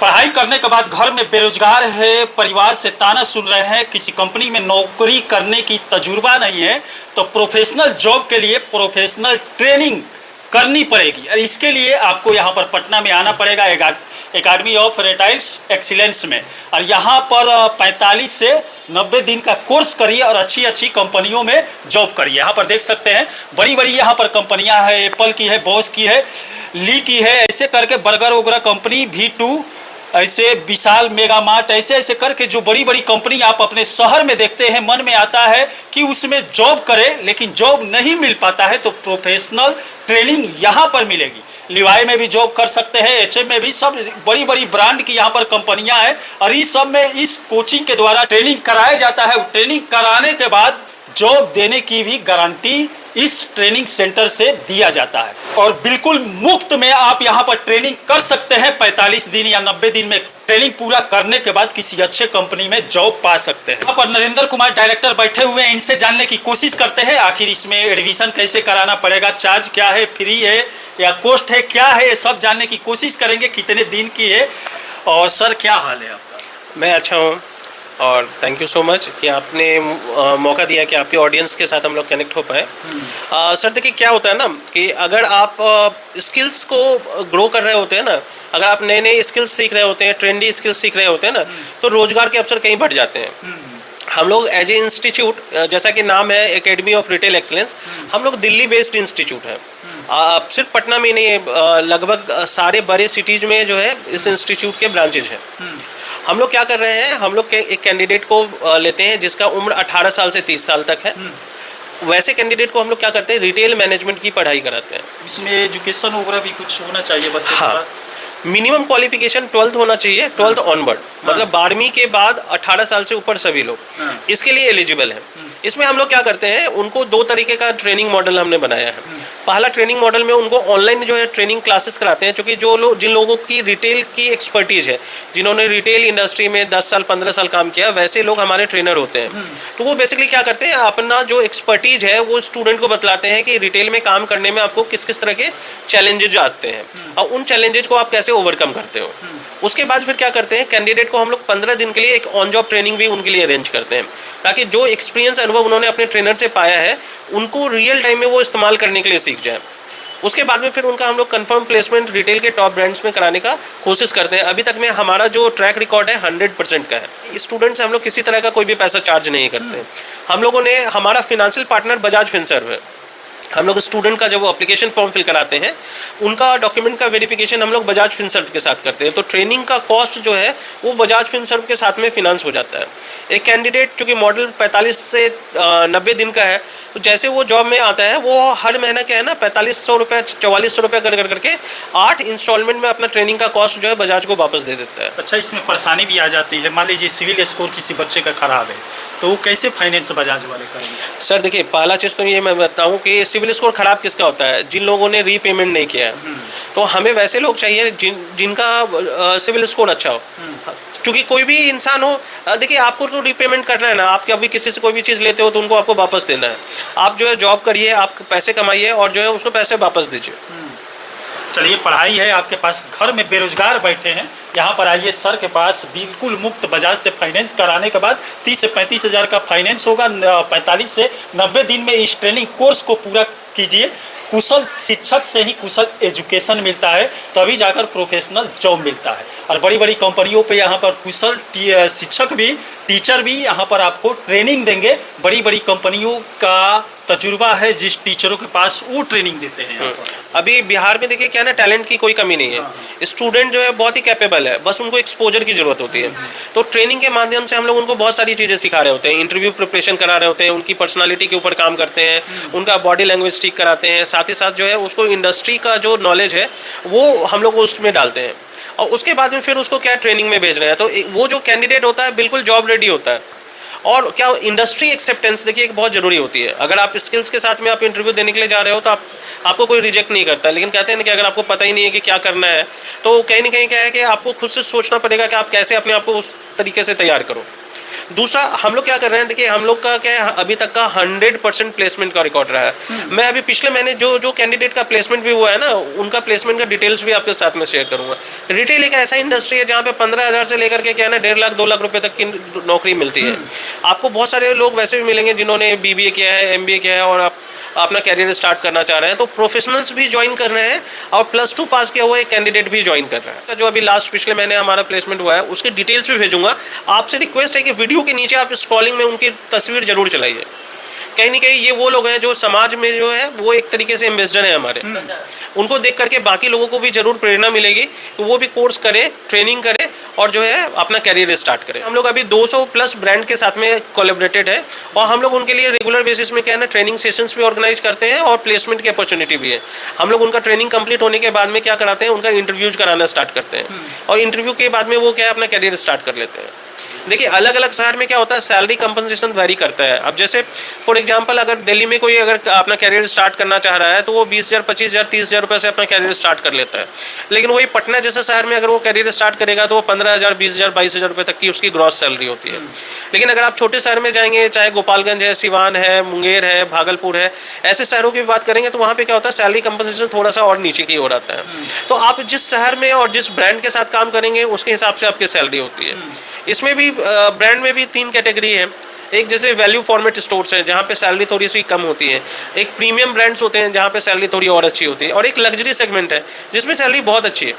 पढ़ाई करने के बाद घर में बेरोजगार है, परिवार से ताना सुन रहे हैं, किसी कंपनी में नौकरी करने की तजुर्बा नहीं है, तो प्रोफेशनल जॉब के लिए प्रोफेशनल ट्रेनिंग करनी पड़ेगी। और इसके लिए आपको यहाँ पर पटना में आना पड़ेगा एकेडमी ऑफ रेटाइल्स एक्सीलेंस में। और यहाँ पर 45 से 90 दिन का कोर्स करिए और अच्छी अच्छी कंपनियों में जॉब करिए। यहाँ पर देख सकते हैं बड़ी बड़ी यहाँ पर कंपनियाँ हैं, एप्पल की है, बॉस की है, ली की है, ऐसे करके बर्गर वगैरह कंपनी, V2, ऐसे विशाल, मेगा मार्ट, ऐसे ऐसे करके जो बड़ी बड़ी कंपनी आप अपने शहर में देखते हैं, मन में आता है कि उसमें जॉब करें, लेकिन जॉब नहीं मिल पाता है। तो प्रोफेशनल ट्रेनिंग यहाँ पर मिलेगी। लिवाई में भी जॉब कर सकते हैं, HM में भी, सब बड़ी बड़ी ब्रांड की यहाँ पर कंपनियाँ हैं। और इस सब में इस कोचिंग के द्वारा ट्रेनिंग कराया जाता है। ट्रेनिंग कराने के बाद जॉब देने की भी गारंटी इस ट्रेनिंग सेंटर से दिया जाता है। और बिल्कुल मुफ्त में आप यहाँ पर ट्रेनिंग कर सकते हैं। 45 दिन या 90 दिन में ट्रेनिंग पूरा करने के बाद किसी अच्छे कंपनी में जॉब पा सकते हैं। यहाँ पर नरेंद्र कुमार डायरेक्टर बैठे हुए हैं, इनसे जानने की कोशिश करते हैं आखिर इसमें एडमिशन कैसे कराना पड़ेगा, चार्ज क्या है, फ्री है या कॉस्ट है, क्या है, ये सब जानने की कोशिश करेंगे, कितने दिन की है। और सर, क्या हाल है आपका? मैं अच्छा हूँ और थैंक यू सो मच कि आपने मौका दिया कि आपके ऑडियंस के साथ हम लोग कनेक्ट हो पाए। सर देखिए, क्या होता है ना कि अगर आप स्किल्स को ग्रो कर रहे होते हैं ना, अगर आप नए नए स्किल्स सीख रहे होते हैं, ट्रेंडी स्किल्स सीख रहे होते हैं ना, तो रोजगार के अवसर कहीं बढ़ जाते हैं। हम लोग एज ए इंस्टीट्यूट, जैसा कि नाम है एकेडमी ऑफ रिटेल एक्सीलेंस, हम लोग दिल्ली बेस्ड इंस्टीट्यूट है। सिर्फ पटना में नहीं है, लगभग सारे बड़े सिटीज़ में जो है इस इंस्टीट्यूट के ब्रांचेज हैं। हम लोग क्या कर रहे हैं, हम लोग एक कैंडिडेट को लेते हैं जिसका उम्र 18 साल से 30 साल तक है। वैसे कैंडिडेट को हम लोग क्या करते हैं, रिटेल मैनेजमेंट की पढ़ाई कराते हैं। इसमें एजुकेशन वगैरह भी कुछ होना चाहिए बच्चे के पास? मिनिमम क्वालिफिकेशन 12th होना चाहिए, 12th ऑनवर्ड, मतलब 12वीं के बाद 18 साल से ऊपर सभी लोग इसके लिए एलिजिबल है। इसमें हम लोग क्या करते हैं, उनको 2 तरीके का ट्रेनिंग मॉडल हमने बनाया है। पहला ट्रेनिंग मॉडल में उनको ऑनलाइन जो है ट्रेनिंग क्लासेस कराते हैं, क्योंकि जिन लोगों की रिटेल की एक्सपर्टीज है, जिन्होंने रिटेल इंडस्ट्री में 10 साल 15 साल काम किया, वैसे लोग हमारे ट्रेनर होते हैं। तो वो बेसिकली क्या करते हैं, अपना जो एक्सपर्टीज है वो स्टूडेंट को बतलाते हैं कि रिटेल में काम करने में आपको किस किस तरह के चैलेंजेज आते हैं और उन चैलेंजेज को आप कैसे ओवरकम करते हो। उसके बाद फिर क्या करते हैं, कैंडिडेट को हम लोग 15 दिन के लिए एक ऑन जॉब ट्रेनिंग भी उनके लिए अरेंज करते हैं, ताकि जो एक्सपीरियंस अनुभव उन्होंने अपने ट्रेनर से पाया है उनको रियल टाइम में वो इस्तेमाल करने के लिए सीख जाए। उसके बाद में फिर उनका हम लोग कंफर्म प्लेसमेंट रिटेल के टॉप ब्रांड्स में कराने का कोशिश करते हैं। अभी तक में हमारा जो ट्रैक रिकॉर्ड है 100% का है। स्टूडेंट से हम लोग किसी तरह का कोई भी पैसा चार्ज नहीं करते। हम लोगों ने, हमारा फिनेंशियल पार्टनर बजाज फिनसर्व है। हम लोग स्टूडेंट का जब वो एप्लीकेशन फॉर्म फिल कराते हैं, उनका डॉक्यूमेंट का वेरिफिकेशन हम लोग बजाज फिनसर्व के साथ करते हैं। तो ट्रेनिंग का कॉस्ट जो है वो बजाज फिनसर्व के साथ में फिनांस हो जाता है। एक कैंडिडेट चूँकि मॉडल 45 से 90 दिन का है, तो जैसे वो जॉब में आता है वो हर महीना क्या है ना 4500 रुपये 4400 रुपये करके 8 इंस्टॉलमेंट में अपना ट्रेनिंग का कॉस्ट जो है बजाज को वापस दे देता है। अच्छा, इसमें परेशानी भी आ जाती है। मान लीजिए सिविल स्कोर किसी बच्चे का खराब है, तो वो कैसे फाइनेंस बजाज वाले करेंगे? सर देखिए, पहला चीज़ तो ये मैं बताऊँ कि सिविल स्कोर खराब किसका होता है, जिन लोगों ने रीपेमेंट नहीं किया है। तो हमें वैसे लोग चाहिए जिनका सिविल स्कोर अच्छा हो। क्योंकि कोई भी इंसान हो, देखिए आपको तो रीपेमेंट करना है ना, आप कभी किसी से कोई भी चीज़ लेते हो तो उनको आपको वापस देना है। आप जो है जॉब करिए, आप पैसे कमाइए और जो है उसको पैसे वापस दीजिए। चलिए, पढ़ाई है आपके पास, घर में बेरोजगार बैठे हैं, यहाँ पर आइए सर के पास। बिल्कुल मुफ्त बजाज से फाइनेंस कराने के बाद 30 से 35 हज़ार का फाइनेंस होगा। 45 से 90 दिन में इस ट्रेनिंग कोर्स को पूरा कीजिए। कुशल शिक्षक से ही कुशल एजुकेशन मिलता है, तभी जाकर प्रोफेशनल जॉब मिलता है। और बड़ी बड़ी कंपनियों पे यहाँ पर कुशल शिक्षक भी, टीचर भी यहाँ पर आपको ट्रेनिंग देंगे। बड़ी बड़ी कंपनियों का तजुर्बा है, जिस टीचरों के पास वो ट्रेनिंग देते हैं यहाँ पर। अभी बिहार में देखिए क्या ना, टैलेंट की कोई कमी नहीं है। स्टूडेंट जो है बहुत ही कैपेबल है, बस उनको एक्सपोजर की जरूरत होती है। तो ट्रेनिंग के माध्यम से हम लोग उनको बहुत सारी चीज़ें सिखा रहे होते हैं, इंटरव्यू प्रिपरेशन करा रहे होते हैं, उनकी पर्सनालिटी के ऊपर काम करते हैं, उनका बॉडी लैंग्वेज ठीक कराते हैं, साथ ही साथ जो है उसको इंडस्ट्री का जो नॉलेज है वो हम लोग उसमें डालते हैं। और उसके बाद में फिर उसको क्या ट्रेनिंग में भेज रहे हैं। तो वो जो कैंडिडेट होता है बिल्कुल जॉब रेडी होता है। और क्या इंडस्ट्री एक्सेप्टेंस देखिए एक बहुत ज़रूरी होती है। अगर आप स्किल्स के साथ में आप इंटरव्यू देने के लिए जा रहे हो तो आपको कोई रिजेक्ट नहीं करता। लेकिन कहते हैं ना कि अगर आपको पता ही नहीं है कि क्या करना है, तो कहीं ना कहीं क्या है कि आपको खुद से सोचना पड़ेगा कि आप कैसे अपने आप को उस तरीके से तैयार करो। दूसरा हम लोग क्या कर रहे हैं, देखिए हम लोग का क्या है, अभी तक का 100% प्लेसमेंट का रिकॉर्ड रहा है। मैं अभी पिछले महीने जो कैंडिडेट का प्लेसमेंट भी हुआ है ना, उनका प्लेसमेंट का डिटेल्स भी आपके साथ में शेयर करूंगा। रिटेल एक ऐसा इंडस्ट्री है जहाँ पे 15,000 से लेकर के क्या है ना 1.5 लाख 2 लाख रुपए तक की नौकरी मिलती है। आपको बहुत सारे लोग वैसे भी मिलेंगे जिन्होंने BBA किया है, MBA किया है और आप अपना कैरियर स्टार्ट करना चाह रहे हैं, तो प्रोफेशनल्स भी ज्वाइन कर रहे हैं और +2 पास किया हुआ एक कैंडिडेट भी ज्वाइन कर रहा है। जो अभी लास्ट पिछले महीने हमारा प्लेसमेंट हुआ है उसके डिटेल्स भी भेजूंगा। आपसे रिक्वेस्ट है कि वीडियो के नीचे आप स्क्रॉलिंग में उनकी तस्वीर जरूर चलाइए। कहीं ना कहीं ये वो लोग हैं जो समाज में जो है वो एक तरीके से एम्बेसडर है हमारे। उनको देख करके बाकी लोगों को भी जरूर प्रेरणा मिलेगी कि वो भी कोर्स करें, ट्रेनिंग करें और जो है अपना कैरियर स्टार्ट करें। हम लोग अभी 200+ ब्रांड के साथ में कोलैबोरेटेड है और हम लोग उनके लिए रेगुलर बेसिस में क्या है ना ट्रेनिंग सेशंस भी ऑर्गेनाइज करते हैं और प्लेसमेंट की अपॉर्चुनिटी भी है। हम लोग उनका ट्रेनिंग कंप्लीट होने के बाद में क्या कराते हैं, उनका इंटरव्यूज कराना स्टार्ट करते हैं और इंटरव्यू के बाद में वो क्या है अपना कैरियर स्टार्ट कर लेते हैं। देखिए अलग अलग शहर में क्या होता है, सैलरी कंपनसेशन वेरी करता है। अब जैसे फॉर एग्जांपल अगर दिल्ली में कोई अगर अपना कैरियर स्टार्ट करना चाह रहा है तो वो 20,000 25,000 30,000 रुपये से अपना कैरियर स्टार्ट कर लेता है। लेकिन वही पटना जैसे शहर में अगर वो कैरियर स्टार्ट करेगा तो वो 15,000 20,000 22,000 रुपये तक की उसकी ग्रॉस सैलरी होती है। लेकिन अगर आप छोटे शहर में जाएंगे, चाहे गोपालगंज है, सिवान है, मुंगेर है, भागलपुर है, ऐसे शहरों की बात करेंगे तो वहाँ पे क्या होता है सैलरी कंपनसेशन थोड़ा सा और नीचे की हो जाता है। तो आप जिस शहर में और जिस ब्रांड के साथ काम करेंगे उसके हिसाब से आपकी सैलरी होती है। इसमें भी ब्रांड में भी 3 कैटेगरी है। एक जैसे वैल्यू फॉर्मेट स्टोर्स हैं जहाँ पे सैलरी थोड़ी सी कम होती है, एक प्रीमियम ब्रांड्स होते हैं जहाँ पे सैलरी थोड़ी और अच्छी होती है, और एक लग्जरी सेगमेंट है जिसमें सैलरी बहुत अच्छी है।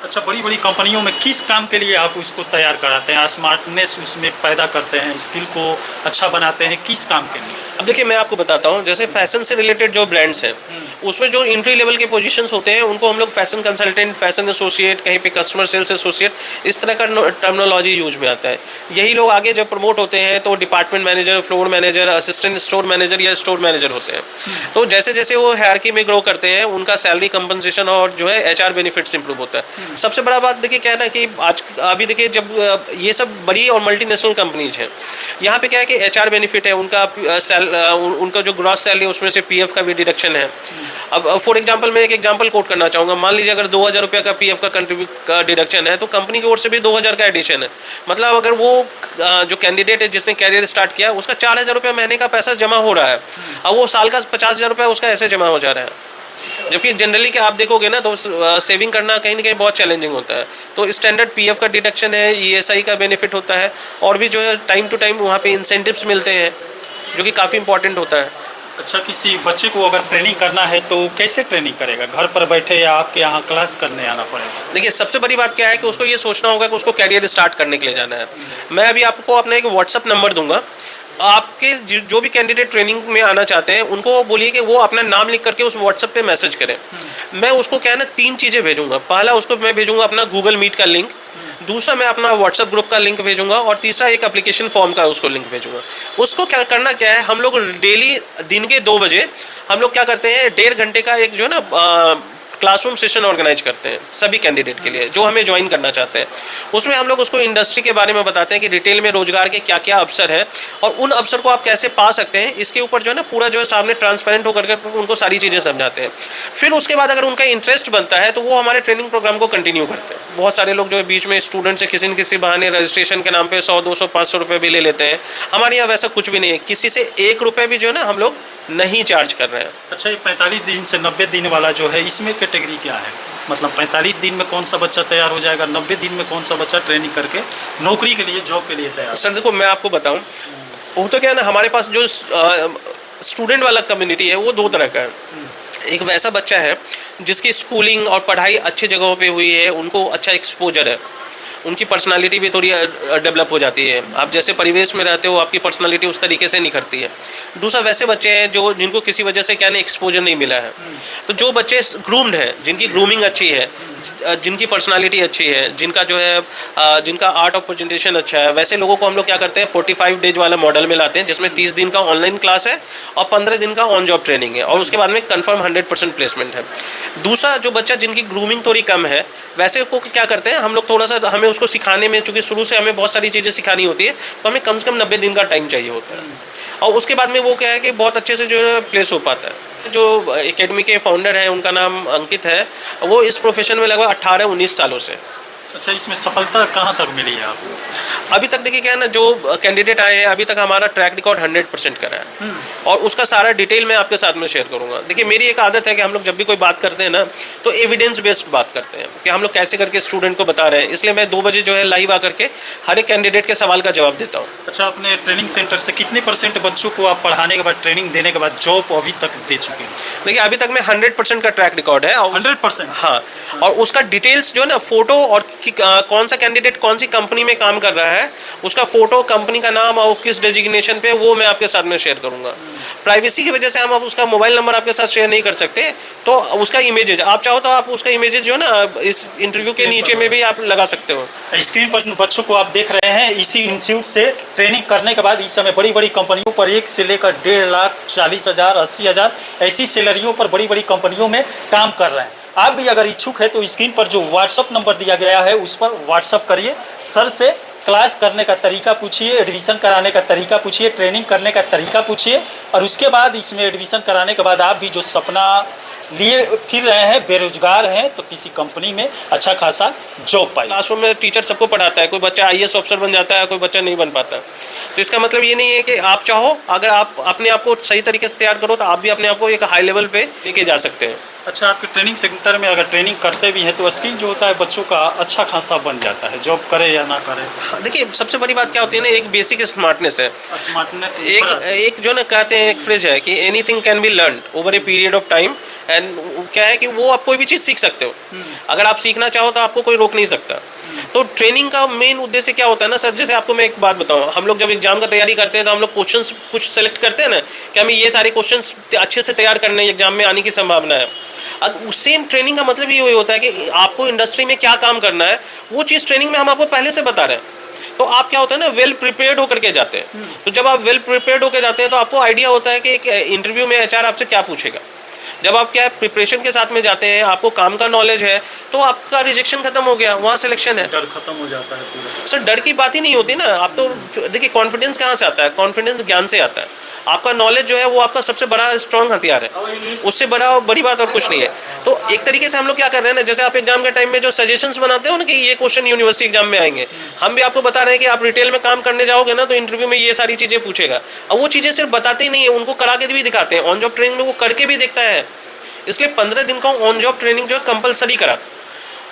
अच्छा, बड़ी बड़ी कंपनियों में किस काम के लिए आप उसको तैयार कराते हैं, स्मार्टनेस उसमें पैदा करते हैं, स्किल को अच्छा बनाते हैं, किस काम के लिए? अब देखिए मैं आपको बताता हूँ, जैसे फैशन से रिलेटेड जो ब्रांड्स हैं उसमें जो एंट्री लेवल के पोजीशंस होते हैं उनको हम लोग फैशन कंसल्टेंट, फैशन एसोसिएट, कहीं पे कस्टमर सेल्स एसोसिएट, इस तरह का टर्मिनोलॉजी यूज में आता है। यही लोग आगे जब प्रमोट होते हैं तो department manager, floor manager, assistant store manager या स्टोर मैनेजर होते हैं। तो जैसे जैसे वो हायरार्की में ग्रो करते हैं उनका सैलरी कंपनसेशन और जो है HR बेनिफिट्स इंप्रूव होता है। सबसे बड़ा बात देखिए क्या है ना कि आज अभी देखिए जब ये सब बड़ी और मल्टीनेशनल कंपनीज हैं, यहाँ पे क्या है कि HR बेनिफिट है, उनका जो ग्रॉस सैलरी उसमें से PF का भी डिडक्शन है। अब फॉर एग्जांपल मैं एक एग्जांपल कोट करना चाहूँगा, मान लीजिए अगर 2,000 रुपये का PF का डिडक्शन है तो कंपनी की ओर से भी 2,000 का एडिशन है। मतलब अगर वो जो कैंडिडेट है जिसने कैरियर स्टार्ट किया उसका 4,000 रुपये महीने का पैसा जमा हो रहा है, अब वो साल का 50,000 रुपये उसका ऐसे जमा हो जा रहा है। जबकि जनरली क्या आप देखोगे ना तो सेविंग करना कहीं ना कहीं बहुत चैलेंजिंग होता है। तो स्टैंडर्ड PF का डिडक्शन है, ESI का बेनिफिट होता है और भी जो है टाइम टू टाइम वहाँ पे इंसेंटिव्स मिलते हैं जो कि काफ़ी इंपॉर्टेंट होता है। अच्छा, किसी बच्चे को अगर ट्रेनिंग करना है तो कैसे ट्रेनिंग करेगा, घर पर बैठे या आपके यहाँ क्लास करने आना पड़ेगा? देखिए सबसे बड़ी बात क्या है कि उसको ये सोचना होगा कि उसको कैरियर स्टार्ट करने के लिए जाना है। मैं अभी आपको अपना एक WhatsApp नंबर दूंगा, आपके जो भी कैंडिडेट ट्रेनिंग में आना चाहते हैं उनको बोलिए कि वो अपना नाम लिख करके उस WhatsApp पे मैसेज करें। मैं उसको क्या है ना 3 चीज़ें भेजूंगा। पहला उसको मैं भेजूंगा अपना Google Meet का लिंक, दूसरा मैं अपना WhatsApp ग्रुप का लिंक भेजूंगा और तीसरा एक एप्लीकेशन फॉर्म का उसको लिंक भेजूंगा। उसको क्या करना क्या है, हम लोग डेली दिन के 2 बजे हम लोग क्या करते हैं 1.5 घंटे का एक जो है ना क्लासरूम सेशन ऑर्गेनाइज करते हैं सभी कैंडिडेट के लिए जो हमें ज्वाइन करना चाहते हैं। उसमें हम लोग उसको इंडस्ट्री के बारे में बताते हैं कि रिटेल में रोजगार के क्या क्या अवसर है और उन अवसर को आप कैसे पा सकते हैं, इसके ऊपर जो है ना पूरा जो है सामने ट्रांसपेरेंट होकर के उनको सारी चीज़ें समझाते हैं। फिर उसके बाद अगर उनका इंटरेस्ट बनता है तो वो हमारे ट्रेनिंग प्रोग्राम को कंटिन्यू करते हैं। बहुत सारे लोग जो है बीच में स्टूडेंट से किसी न किसी बहाने रजिस्ट्रेशन के नाम पर 100 200 500 रुपये भी ले लेते हैं। हमारे यहाँ वैसा कुछ भी नहीं है, किसी से 1 रुपये भी जो है ना हम लोग नहीं चार्ज कर रहे हैं। अच्छा, ये 45 दिन से 90 दिन वाला जो है इसमें कैटेगरी क्या है? मतलब 45 दिन में कौन सा बच्चा तैयार हो जाएगा, 90 दिन में कौन सा बच्चा ट्रेनिंग करके नौकरी के लिए, जॉब के लिए तैयार? सर देखो मैं आपको बताऊं, वो तो क्या है ना हमारे पास जो स्टूडेंट वाला कम्युनिटी है वो 2 तरह का है। एक वैसा बच्चा है जिसकी स्कूलिंग और पढ़ाई अच्छी जगहों पे हुई है, उनको अच्छा एक्सपोजर है, उनकी पर्सनालिटी भी थोड़ी डेवलप हो जाती है। आप जैसे परिवेश में रहते हो आपकी पर्सनालिटी उस तरीके से निखरती है। दूसरा वैसे बच्चे हैं जो जिनको किसी वजह से क्या नहीं एक्सपोजर नहीं मिला है। तो जो बच्चे ग्रूम्ड हैं, जिनकी ग्रूमिंग अच्छी है, जिनकी पर्सनालिटी अच्छी है, जिनका जो है जिनका आर्ट ऑफ प्रेजेंटेशन अच्छा है, वैसे लोगों को हम लोग क्या करते हैं 45 डेज वाला मॉडल में लाते हैं जिसमें 30 दिन का ऑनलाइन क्लास है और 15 दिन का ऑन जॉब ट्रेनिंग है और उसके बाद में कंफर्म 100% प्लेसमेंट है। दूसरा जो बच्चा जिनकी ग्रूमिंग थोड़ी कम है वैसे को क्या करते हैं हम लोग थोड़ा सा हमें उसको सिखाने में, चूँकि शुरू से हमें बहुत सारी चीज़ें सिखानी होती है तो हमें कम से कम 90 दिन का टाइम चाहिए होता है और उसके बाद में वो क्या है कि बहुत अच्छे से जो है प्लेस हो पाता है। जो एकेडमी के फाउंडर हैं उनका नाम अंकित है, वो इस प्रोफेशन में लगभग 18-19 सालों से अच्छा, इसमें सफलता कहाँ तक मिली है आपको? अभी तक देखिए क्या है ना, जो कैंडिडेट आए हैं अभी तक हमारा ट्रैक रिकॉर्ड 100% का रहा है, और उसका सारा डिटेल मैं आपके साथ में शेयर करूंगा। देखिए मेरी एक आदत है कि हम लोग जब भी कोई बात करते हैं ना, तो एविडेंस बेस्ड बात करते हैं कि हम लोग कैसे करके स्टूडेंट को बता रहे हैं। इसलिए मैं 2 बजे जो है लाइव आकर के हर एक कैंडिडेट के सवाल का जवाब देता हूँ। अच्छा, अपने ट्रेनिंग सेंटर से कितने % बच्चों को आप पढ़ाने के बाद, ट्रेनिंग देने के बाद जॉब अभी तक दे चुके हैं? देखिए अभी तक में 100% का ट्रैक रिकॉर्ड है। 100%? हाँ, और उसका डिटेल्स जो है ना, फोटो और कौन सा कैंडिडेट कौन सी कंपनी में काम कर रहा है, उसका फोटो, कंपनी का नाम और किस डेजिग्नेशन पे, वो मैं आपके साथ में शेयर करूंगा। प्राइवेसी की वजह से हम आप उसका मोबाइल नंबर आपके साथ शेयर नहीं कर सकते, तो उसका इमेजेज आप चाहो तो आप उसका इमेजेज जो है ना इस इंटरव्यू के नीचे में भी आप लगा सकते हो। स्क्रीन पर बच्चों को आप देख रहे हैं, इसी इंस्टीट्यूट से ट्रेनिंग करने के बाद इस समय बड़ी बड़ी कंपनियों पर 1 से लेकर 1.5 लाख, 40,000, 80,000 ऐसी सैलरियों पर बड़ी बड़ी कंपनियों में काम कर रहे हैं। आप भी अगर इच्छुक है तो स्क्रीन पर जो व्हाट्सअप नंबर दिया गया है उस पर व्हाट्सअप करिए, सर से क्लास करने का तरीका पूछिए, एडमिशन कराने का तरीका पूछिए, ट्रेनिंग करने का तरीका पूछिए, और उसके बाद इसमें एडमिशन कराने के बाद आप भी जो सपना लिए फिर रहे हैं, बेरोजगार हैं, तो किसी कंपनी में अच्छा खासा जॉब पाइए। क्लासरूम में टीचर सबको पढ़ाता है, कोई बच्चा IAS ऑफिसर बन जाता है, कोई बच्चा नहीं बन पाता। तो इसका मतलब ये नहीं है कि आप चाहो, अगर आप अपने आप को सही तरीके से तैयार करो तो आप भी अपने आप को एक हाई लेवल पे लेके जा सकते हैं। अच्छा, आपके ट्रेनिंग सेंटर में अगर ट्रेनिंग करते भी हैं तो स्किल जो होता है बच्चों का अच्छा खासा बन जाता है, जॉब करे या ना करे। देखिए सबसे बड़ी बात क्या होती है ना, एक बेसिक स्मार्टनेस है। स्मार्टनेस एक जो ना कहते हैं, एक फ्रेज है कि anything can be learn over a period of time, and क्या है कि वो आप कोई भी चीज़ सीख सकते हो। अगर आप सीखना चाहो तो आपको कोई रोक नहीं सकता। तो ट्रेनिंग का मेन उद्देश्य क्या होता है ना सर, जैसे आपको मैं एक बात बताऊं, हम लोग जब एग्जाम का तैयारी करते हैं तो हम लोग क्वेश्चंस कुछ सेलेक्ट करते हैं ना कि हमें ये सारे क्वेश्चंस अच्छे से तैयार करने, एग्जाम में आने की संभावना है। अब सेम ट्रेनिंग का मतलब ये होता है कि आपको इंडस्ट्री में क्या काम करना है, वो चीज़ ट्रेनिंग में हम आपको पहले से बता रहे हैं। तो आप क्या होता है ना, वेल प्रिपेयर्ड होकर के जाते हैं। तो जब आप वेल प्रिपेयर्ड होकर जाते हैं तो आपको आइडिया होता है कि एक इंटरव्यू में HR आपसे क्या पूछेगा। जब आप क्या प्रिपरेशन के साथ में जाते हैं, आपको काम का नॉलेज है, तो आपका रिजेक्शन खत्म हो गया, वहाँ सिलेक्शन है। डर खत्म हो जाता है पूरा। सर डर की बात ही नहीं होती ना। आप तो देखिए कॉन्फिडेंस कहाँ से आता है, कॉन्फिडेंस ज्ञान से आता है। आपका नॉलेज जो है वो आपका सबसे बड़ा स्ट्रॉन्ग हथियार है, उससे बड़ी बात और कुछ नहीं है। तो एक तरीके से हम लोग क्या कर रहे हैं ना, जैसे आप एग्जाम के टाइम में जो सजेशंस बनाते हो ना कि ये क्वेश्चन यूनिवर्सिटी एग्जाम में आएंगे, हम भी आपको बता रहे हैं कि आप रिटेल में काम करने जाओगे ना तो इंटरव्यू में ये सारी चीज़ें पूछेगा। अब वो चीज़ें सिर्फ बताते ही नहीं है, उनको करा के भी दिखाते हैं। ऑन जॉब ट्रेनिंग में वो करके भी देखता है, इसलिए 15 दिन का ऑन जॉब ट्रेनिंग जो है कंपलसरी करा।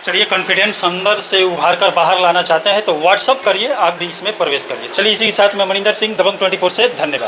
चलिए, कॉन्फिडेंस अंदर से उभार कर बाहर लाना चाहते हैं तो व्हाट्सअप करिए, आप भी इसमें प्रवेश करिए। चलिए, इसी के साथ मैं मनिंदर सिंह, दबंग 24 से धन्यवाद।